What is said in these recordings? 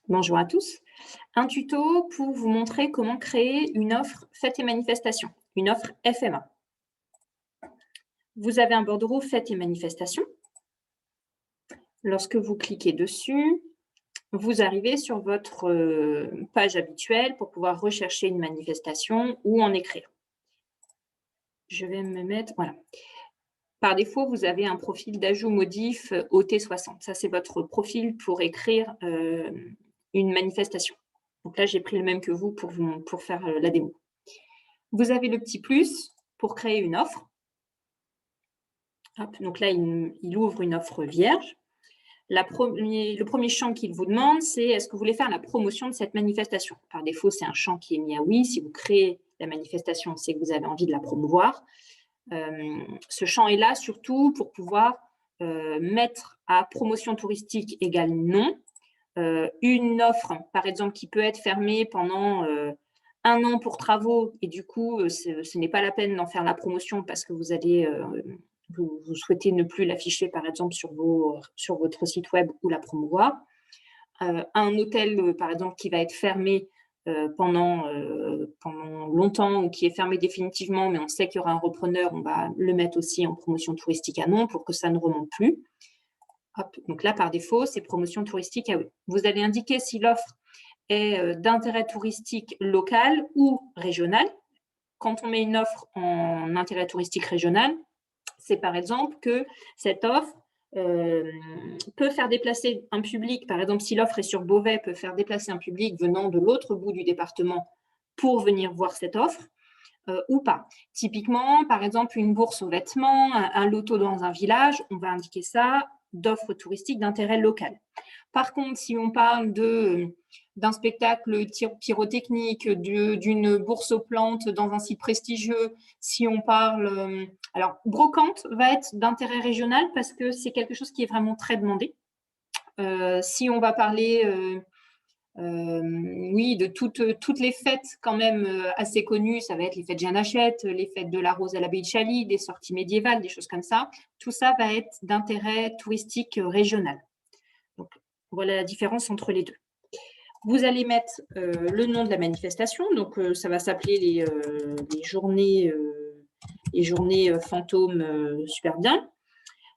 Bonjour à tous. Un tuto pour vous montrer comment créer une offre fête et manifestation, une offre FMA. Vous avez un bordereau fête et manifestation. Lorsque vous cliquez dessus, vous arrivez sur votre page habituelle pour pouvoir rechercher une manifestation ou en écrire. Je vais me mettre, voilà. Par défaut, vous avez un profil d'ajout modif OT60. Ça, c'est votre profil pour écrire une manifestation. Donc là, j'ai pris le même que vous pour faire la démo. Vous avez le petit plus pour créer une offre. Hop, donc là, il ouvre une offre vierge. Le premier champ qu'il vous demande, c'est est-ce que vous voulez faire la promotion de cette manifestation? Par défaut, c'est un champ qui est mis à oui. Si vous créez la manifestation, c'est que vous avez envie de la promouvoir. Ce champ est là surtout pour pouvoir mettre à promotion touristique égale non. Une offre, par exemple, qui peut être fermée pendant 1 an pour travaux et du coup, ce n'est pas la peine d'en faire la promotion parce que vous allez, vous souhaitez ne plus l'afficher, par exemple, sur votre site web ou la promouvoir. Un hôtel, par exemple, qui va être fermé pendant longtemps ou qui est fermé définitivement, mais on sait qu'il y aura un repreneur, on va le mettre aussi en promotion touristique à non pour que ça ne remonte plus. Hop, donc là, par défaut, c'est promotion touristique à oui. Vous allez indiquer si l'offre est d'intérêt touristique local ou régional. Quand on met une offre en intérêt touristique régional, c'est par exemple que cette offre peut faire déplacer un public, par exemple si l'offre est sur Beauvais, peut faire déplacer un public venant de l'autre bout du département pour venir voir cette offre ou pas. Typiquement, par exemple, une bourse aux vêtements, un loto dans un village, on va indiquer ça d'offres touristiques d'intérêt local. Par contre, si on parle d'un spectacle pyrotechnique, d'une bourse aux plantes dans un site prestigieux, si on parle… alors, brocante va être d'intérêt régional parce que c'est quelque chose qui est vraiment très demandé. Si on va parler… oui, de toutes les fêtes quand même assez connues, ça va être les fêtes Jeanne Hachette, les fêtes de la Rose à l'abbaye de Chaly, des sorties médiévales, des choses comme ça. Tout ça va être d'intérêt touristique régional. Donc, voilà la différence entre les deux. Vous allez mettre le nom de la manifestation, donc ça va s'appeler les journées fantômes super bien.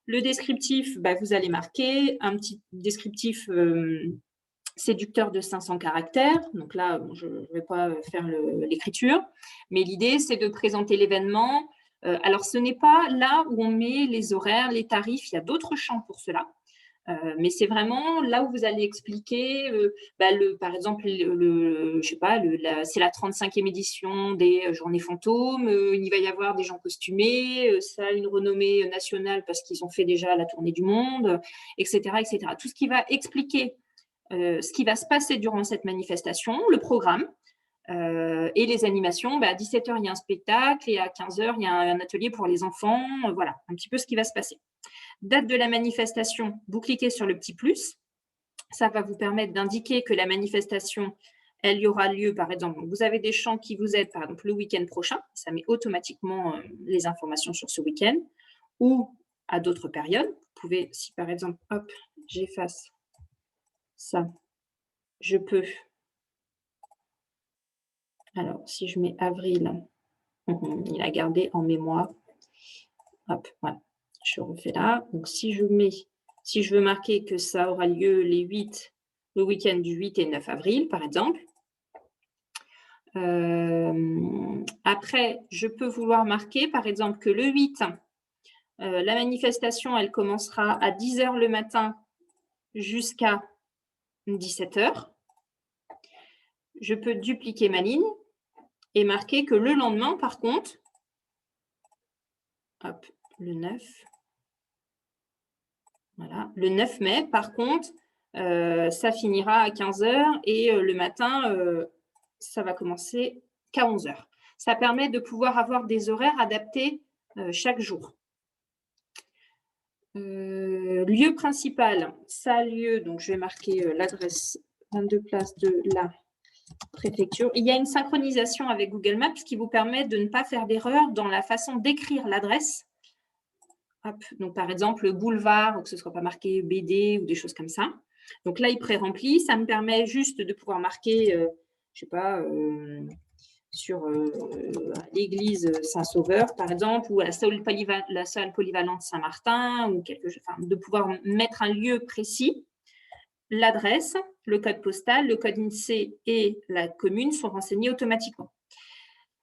Le descriptif, vous allez marquer un petit descriptif séducteur de 500 caractères. Donc là, je ne vais pas faire l'écriture, mais l'idée, c'est de présenter l'événement. Alors, ce n'est pas là où on met les horaires, les tarifs, il y a d'autres champs pour cela. Mais c'est vraiment là où vous allez expliquer, par exemple, je sais pas, c'est la 35e édition des Journées Fantômes, il va y avoir des gens costumés, ça a une renommée nationale parce qu'ils ont fait déjà la tournée du monde, etc., etc. Tout ce qui va expliquer ce qui va se passer durant cette manifestation, le programme et les animations. À 17h, il y a un spectacle et à 15h, il y a un atelier pour les enfants. Voilà, un petit peu ce qui va se passer. Date de la manifestation, vous cliquez sur le petit plus. Ça va vous permettre d'indiquer que la manifestation, elle y aura lieu, par exemple, vous avez des champs qui vous aident, par exemple, le week-end prochain. Ça met automatiquement les informations sur ce week-end ou à d'autres périodes. Vous pouvez, si par exemple, hop, j'efface ça, je peux. Alors, si je mets avril, il a gardé en mémoire. Hop, voilà. Je refais là. Donc, si je veux marquer que ça aura lieu le week-end du 8 et 9 avril, par exemple. Après, je peux vouloir marquer, par exemple, que le 8, la manifestation, elle commencera à 10h le matin jusqu'à 17h. Je peux dupliquer ma ligne et marquer que le lendemain, par contre, hop, le 9, voilà, le 9 mai, par contre, ça finira à 15h et le matin, ça va commencer qu'à 11h. Ça permet de pouvoir avoir des horaires adaptés chaque jour. Lieu principal, ça a lieu, donc je vais marquer l'adresse 22 place de la préfecture. Il y a une synchronisation avec Google Maps qui vous permet de ne pas faire d'erreur dans la façon d'écrire l'adresse. Donc, par exemple, boulevard, ou que ce ne soit pas marqué BD ou des choses comme ça. Donc là, il pré-remplit. Ça me permet juste de pouvoir marquer, je ne sais pas, sur l'église Saint-Sauveur, par exemple, ou à la salle polyvalente Saint-Martin, ou de pouvoir mettre un lieu précis. L'adresse, le code postal, le code INSEE et la commune sont renseignés automatiquement.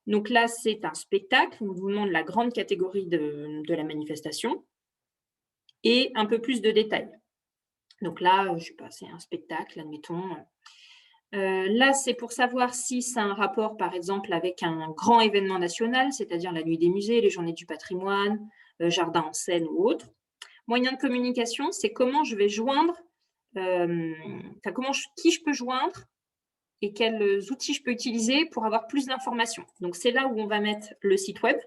Donc là, c'est un spectacle. On vous demande la grande catégorie de la manifestation et un peu plus de détails. Donc là, je ne sais pas, c'est un spectacle, admettons. Là, c'est pour savoir si c'est un rapport, par exemple, avec un grand événement national, c'est-à-dire la nuit des musées, les journées du patrimoine, jardin en Seine ou autre. Moyen de communication, c'est comment je vais joindre, qui je peux joindre et quels outils je peux utiliser pour avoir plus d'informations. Donc, c'est là où on va mettre le site web.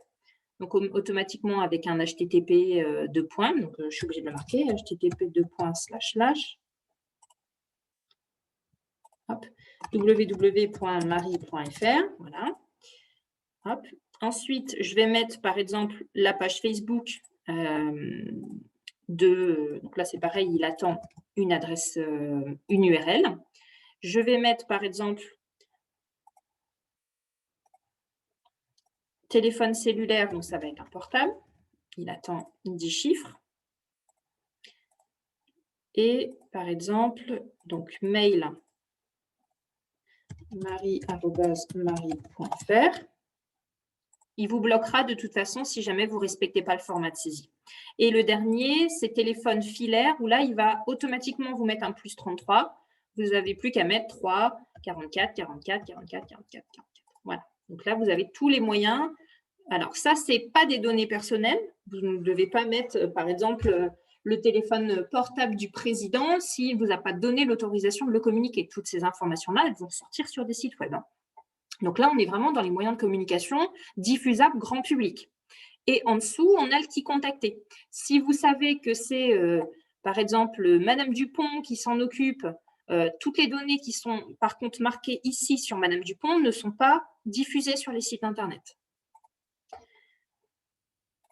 Donc, automatiquement avec un HTTP deux points. Donc, je suis obligée de le marquer, HTTP www.marie.fr. Voilà. Hop. Ensuite, je vais mettre, par exemple, la page Facebook donc là, c'est pareil, il attend une adresse, une URL. Je vais mettre, par exemple, téléphone cellulaire, donc ça va être un portable. Il attend 10 chiffres. Et, par exemple, donc mail marie@marie.fr. Il vous bloquera de toute façon si jamais vous ne respectez pas le format de saisie. Et le dernier, c'est téléphone filaire, où là, il va automatiquement vous mettre un plus 33. Vous n'avez plus qu'à mettre 3, 44, 44, 44, 44, 44. Voilà. Donc là, vous avez tous les moyens. Alors ça, ce n'est pas des données personnelles. Vous ne devez pas mettre, par exemple, le téléphone portable du président s'il ne vous a pas donné l'autorisation de le communiquer. Toutes ces informations-là, elles vont sortir sur des sites web. Donc là, on est vraiment dans les moyens de communication diffusables grand public. Et en dessous, on a le qui contacter. Si vous savez que c'est, par exemple, Madame Dupont qui s'en occupe, toutes les données qui sont par contre marquées ici sur Madame Dupont ne sont pas diffusées sur les sites Internet.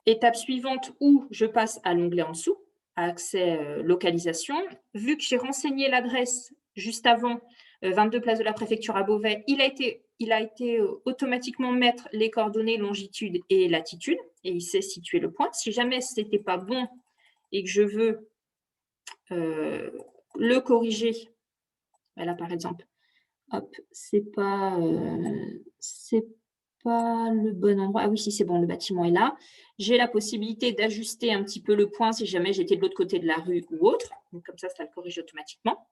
Étape suivante où je passe à l'onglet en dessous, accès localisation. Vu que j'ai renseigné l'adresse juste avant, 22 place de la préfecture à Beauvais, il a été automatiquement mettre les coordonnées longitude et latitude et il sait situer le point. Si jamais ce n'était pas bon et que je veux le corriger, là par exemple, hop, c'est pas le bon endroit. Ah oui, si c'est bon, le bâtiment est là. J'ai la possibilité d'ajuster un petit peu le point si jamais j'étais de l'autre côté de la rue ou autre. Donc, comme ça le corrige automatiquement.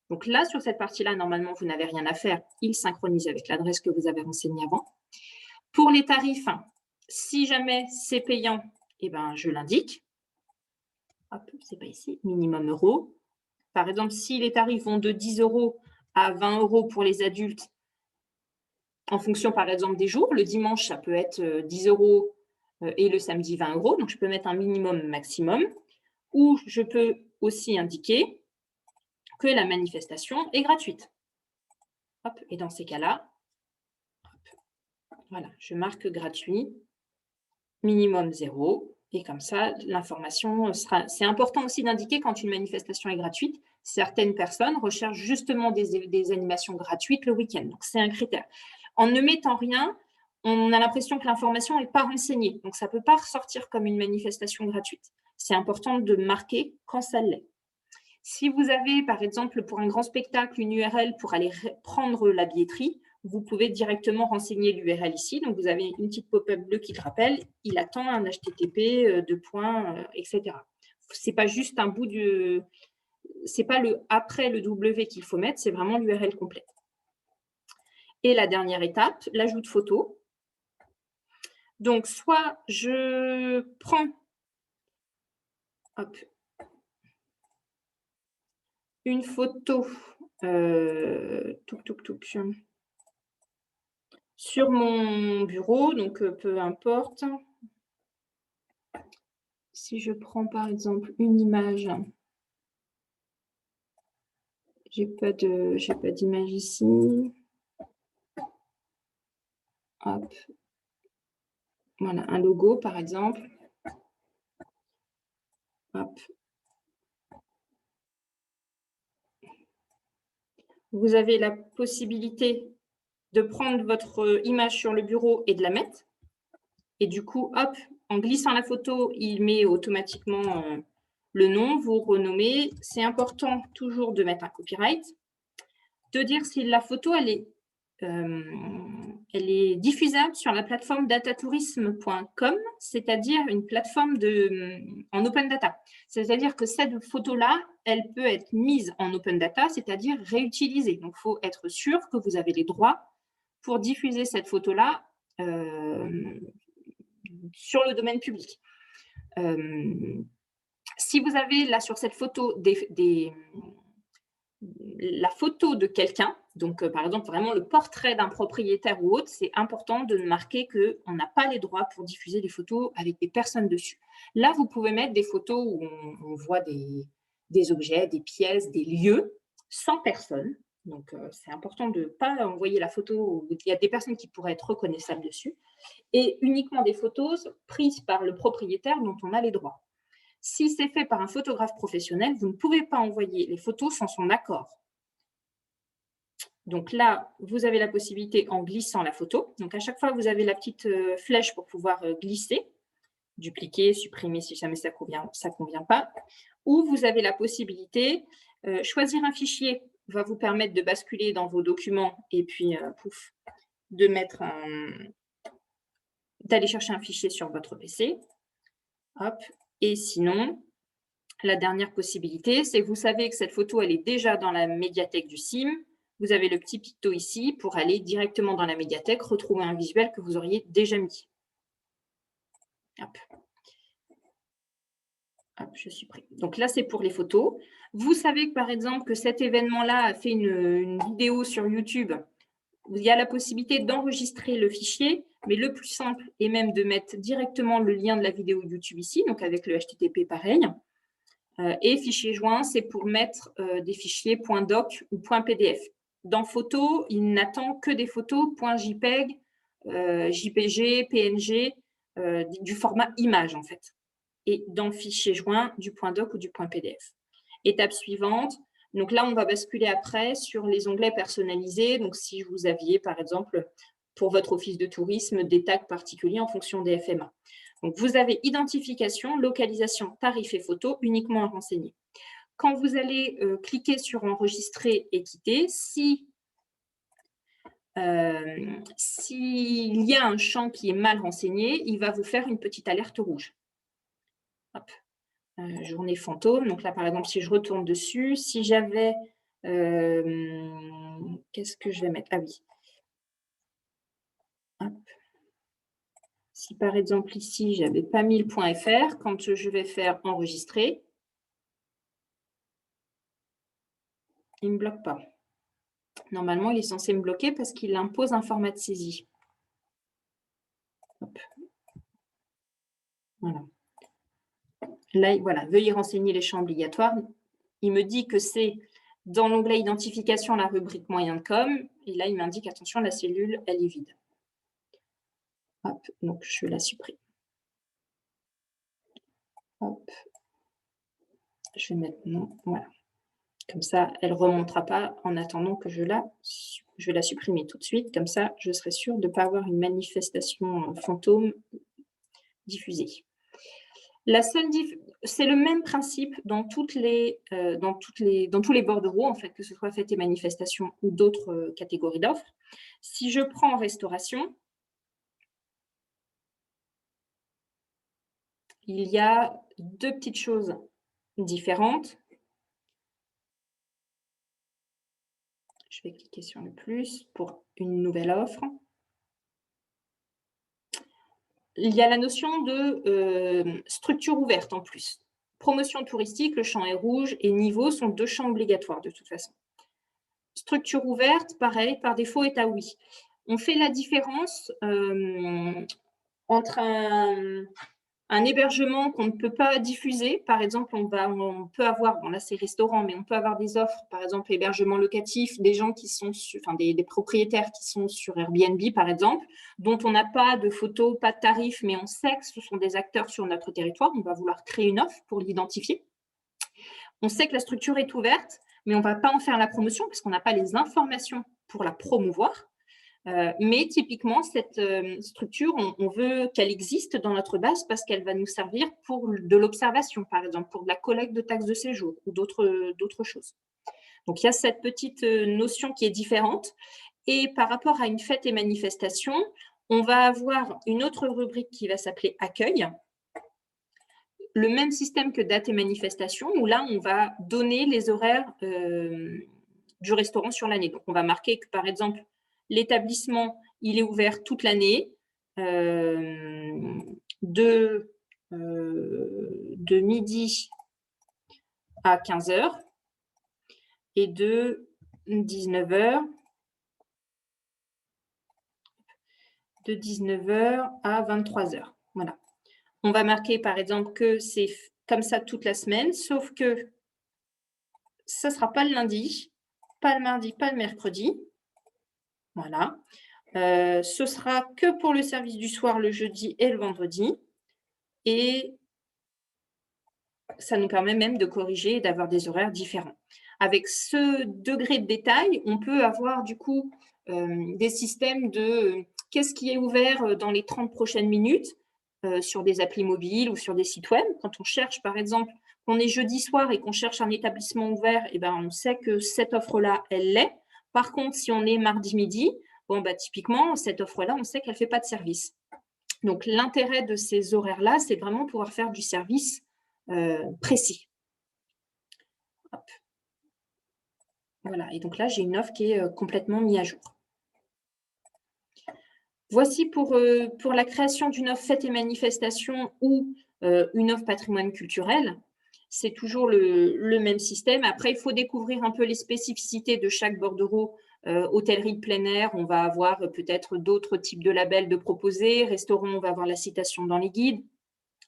Donc là, sur cette partie-là, normalement, vous n'avez rien à faire. Il synchronise avec l'adresse que vous avez renseignée avant. Pour les tarifs, si jamais c'est payant, eh ben, je l'indique. Hop, c'est pas ici, minimum euros. Par exemple, si les tarifs vont de 10 € à 20 € pour les adultes, en fonction, par exemple, des jours. Le dimanche, ça peut être 10 € et le samedi, 20 €. Donc, je peux mettre un minimum maximum. Ou je peux aussi indiquer que la manifestation est gratuite. Hop, et dans ces cas-là, voilà, je marque gratuit, minimum 0. Et comme ça, l'information sera… C'est important aussi d'indiquer quand une manifestation est gratuite. Certaines personnes recherchent justement des animations gratuites le week-end. Donc, c'est un critère. En ne mettant rien, on a l'impression que l'information n'est pas renseignée. Donc, ça ne peut pas ressortir comme une manifestation gratuite. C'est important de marquer quand ça l'est. Si vous avez, par exemple, pour un grand spectacle, une URL pour aller prendre la billetterie, vous pouvez directement renseigner l'URL ici. Donc, vous avez une petite pop-up bleue qui te rappelle, il attend un HTTP, etc. Ce n'est pas juste un bout de… Ce n'est pas après le W qu'il faut mettre, c'est vraiment l'URL complète. Et la dernière étape, l'ajout de photos. Donc, soit je prends une photo sur mon bureau, donc peu importe. Si je prends par exemple une image, j'ai pas d'image ici. Hop. Voilà, un logo par exemple. Hop. vous avez la possibilité de prendre votre image sur le bureau et de la mettre. Et du coup, hop, en glissant la photo, il met automatiquement le nom, vous renommez. C'est important toujours de mettre un copyright, de dire si la photo, elle est diffusable sur la plateforme datatourisme.com, c'est-à-dire une plateforme en open data. C'est-à-dire que cette photo-là, elle peut être mise en open data, c'est-à-dire réutilisée. Donc, il faut être sûr que vous avez les droits pour diffuser cette photo-là sur le domaine public. Si vous avez là sur cette photo la photo de quelqu'un, donc par exemple vraiment le portrait d'un propriétaire ou autre, c'est important de marquer qu'on n'a pas les droits pour diffuser des photos avec des personnes dessus. Là, vous pouvez mettre des photos où on voit des objets, des pièces, des lieux, sans personne. Donc, c'est important de ne pas envoyer la photo où il y a des personnes qui pourraient être reconnaissables dessus, et uniquement des photos prises par le propriétaire dont on a les droits. Si c'est fait par un photographe professionnel, vous ne pouvez pas envoyer les photos sans son accord. Donc là, vous avez la possibilité en glissant la photo. Donc à chaque fois, vous avez la petite flèche pour pouvoir glisser, dupliquer, supprimer si jamais ça ne convient pas. Ou vous avez la possibilité, choisir un fichier va vous permettre de basculer dans vos documents et puis, pouf, d'aller chercher un fichier sur votre PC. Hop. Et sinon, la dernière possibilité, c'est que vous savez que cette photo, elle est déjà dans la médiathèque du CIM. Vous avez le petit picto ici pour aller directement dans la médiathèque, retrouver un visuel que vous auriez déjà mis. Hop. Hop, je supprime. Donc là, c'est pour les photos. Vous savez que, par exemple, que cet événement-là a fait une vidéo sur YouTube. Il y a la possibilité d'enregistrer le fichier, mais le plus simple est même de mettre directement le lien de la vidéo YouTube ici, donc avec le HTTP pareil. Et fichier joint, c'est pour mettre des fichiers .doc ou .pdf. Dans photo, il n'attend que des photos .jpeg, JPG, PNG, du format image en fait. Et dans le fichier joint, du .doc ou du .pdf. Étape suivante, donc là, on va basculer après sur les onglets personnalisés. Donc, si vous aviez, par exemple, pour votre office de tourisme, des tags particuliers en fonction des FMA. Donc, vous avez identification, localisation, tarif et photo uniquement à renseigner. Quand vous allez cliquer sur enregistrer et quitter, s'il y a un champ qui est mal renseigné, il va vous faire une petite alerte rouge. Hop. Journée fantôme. Donc là, par exemple, si je retourne dessus, si j'avais... qu'est-ce que je vais mettre? Ah oui. Hop. Si par exemple ici, je n'avais pas mis le .fr, quand je vais faire enregistrer, il ne me bloque pas. Normalement, il est censé me bloquer parce qu'il impose un format de saisie. Hop. Voilà. Là, voilà, veuillez renseigner les champs obligatoires. Il me dit que c'est dans l'onglet identification, la rubrique moyen de com. Et là, il m'indique, attention, la cellule, elle est vide. Hop, donc je la supprime. Hop. Je vais mettre non, voilà. Comme ça, elle ne remontera pas en attendant que je vais la supprimer tout de suite. Comme ça, je serai sûre de ne pas avoir une manifestation fantôme diffusée. C'est le même principe dans tous les bordereaux, en fait, que ce soit fêtes et manifestations ou d'autres catégories d'offres. Si je prends en restauration, il y a deux petites choses différentes. Je vais cliquer sur le plus pour une nouvelle offre. Il y a la notion de structure ouverte en plus. Promotion touristique, le champ est rouge, et niveau sont deux champs obligatoires de toute façon. Structure ouverte, pareil, par défaut est à oui. On fait la différence entre un hébergement qu'on ne peut pas diffuser. Par exemple, on peut avoir, bon là c'est restaurant, mais on peut avoir des offres, par exemple hébergement locatif, des gens qui sont, des propriétaires qui sont sur Airbnb par exemple, dont on n'a pas de photos, pas de tarifs, mais on sait que ce sont des acteurs sur notre territoire. On va vouloir créer une offre pour l'identifier. On sait que la structure est ouverte. mais on ne va pas en faire la promotion parce qu'on n'a pas les informations pour la promouvoir. Mais typiquement, cette structure, on veut qu'elle existe dans notre base parce qu'elle va nous servir pour de l'observation, par exemple, pour de la collecte de taxes de séjour ou d'autres choses. Donc, il y a cette petite notion qui est différente. Et par rapport à une fête et manifestation, on va avoir une autre rubrique qui va s'appeler accueil. Le même système que date et manifestation, où là, on va donner les horaires du restaurant sur l'année. Donc, on va marquer que, par exemple, l'établissement, il est ouvert toute l'année de midi à 15h et de 19h à 23h. Voilà. On va marquer, par exemple, que c'est comme ça toute la semaine, sauf que ça ne sera pas le lundi, pas le mardi, pas le mercredi. Voilà. Ce sera que pour le service du soir, le jeudi et le vendredi. Et ça nous permet même de corriger et d'avoir des horaires différents. Avec ce degré de détail, on peut avoir du coup des systèmes de qu'est-ce qui est ouvert dans les 30 prochaines minutes sur des applis mobiles ou sur des sites web. Quand on cherche, par exemple, qu'on est jeudi soir et qu'on cherche un établissement ouvert, eh ben, on sait que cette offre-là, elle l'est. Par contre, si on est mardi midi, bon, bah, typiquement, cette offre-là, on sait qu'elle ne fait pas de service. Donc, l'intérêt de ces horaires-là, c'est vraiment pouvoir faire du service précis. Hop. Voilà, et donc là, j'ai une offre qui est complètement mise à jour. Voici pour la création d'une offre fête et manifestation ou une offre patrimoine culturel. C'est toujours le même système. Après, il faut découvrir un peu les spécificités de chaque bordereau. Hôtellerie de plein air, on va avoir peut-être d'autres types de labels de proposer. Restaurant, on va avoir la citation dans les guides.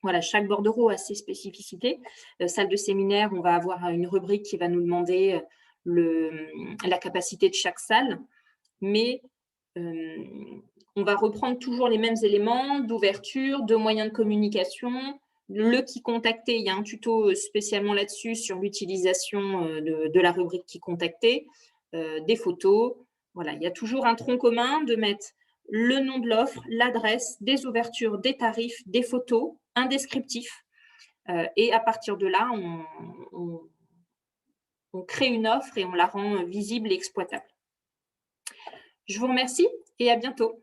Voilà, chaque bordereau a ses spécificités. Salle de séminaire, on va avoir une rubrique qui va nous demander la capacité de chaque salle. Mais on va reprendre toujours les mêmes éléments d'ouverture, de moyens de communication, le qui contacter. Il y a un tuto spécialement là-dessus sur l'utilisation de la rubrique qui contacter, des photos. Voilà, il y a toujours un tronc commun de mettre le nom de l'offre, l'adresse, des ouvertures, des tarifs, des photos, un descriptif. Et à partir de là, on crée une offre et on la rend visible et exploitable. Je vous remercie et à bientôt.